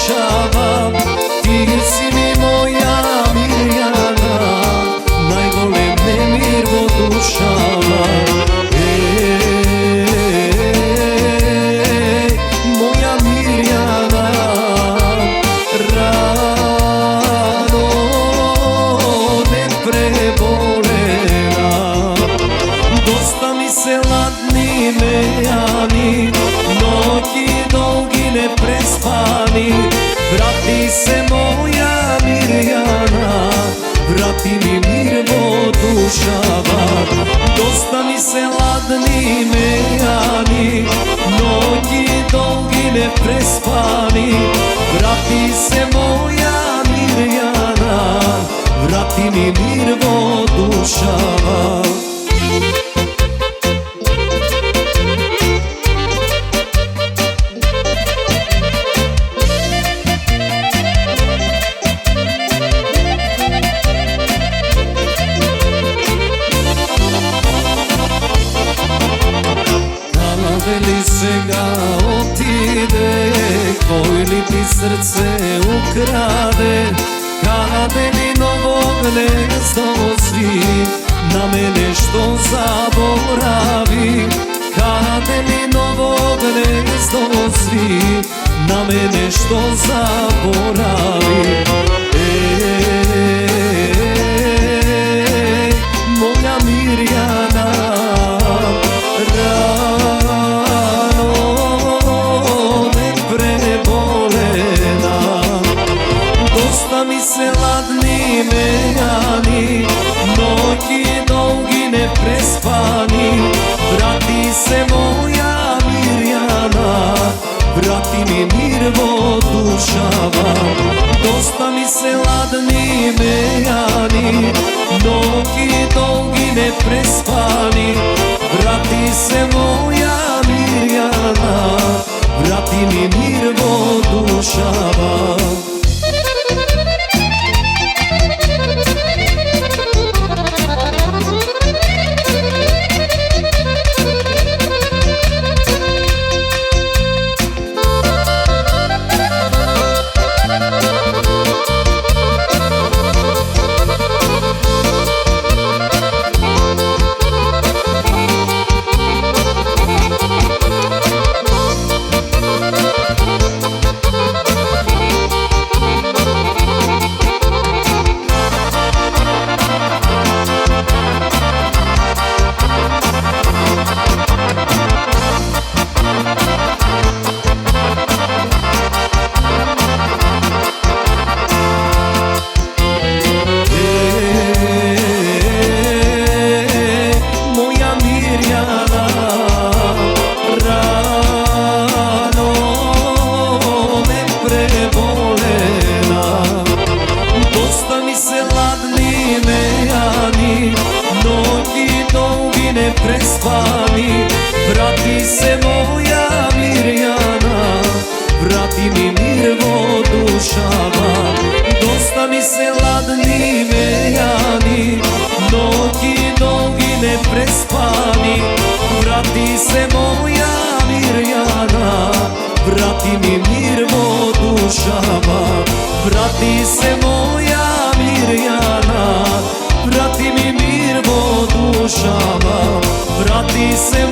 dušava. Ti si mi moja Mirjana, najgore nemir vodušava. Moja Mirjana, rano ne prebolena. Dosta mi se ladni mejani, noći dolgi neprespani. Vrati se moja Mirjana, vrati mi mir vodušava. Dosta mi se ladni mejani, noći dolgi neprespani. Vrati se moja Mirjana, vrati mi mir vodušava. Veli se ga otide, tvoj li ti srce ukrade. Kade li novog gnezdo si, na mene što zaboravi. Kade li novog gnezdo si, na mene što zaboravi. Moja Mirjana, dosta mi se ladni mejani, noći dolgi neprespani. Vrati se moja Mirjana, vrati mi mir vodušava. Dosta mi se ladni mejani, noći dolgi neprespani. Vrati se moja Mirjana, vrati mi mir vodušava. Prespani, vrati se moja Mirjana, vrati mi mir vodušava. Dosta mi se ladni mejani, noći dolgi neprespani. Vrati se moja Mirjana, vrati mi mir vodušava. Vrati se moja Mirjana, vrati mi mir vodušava. Vrati se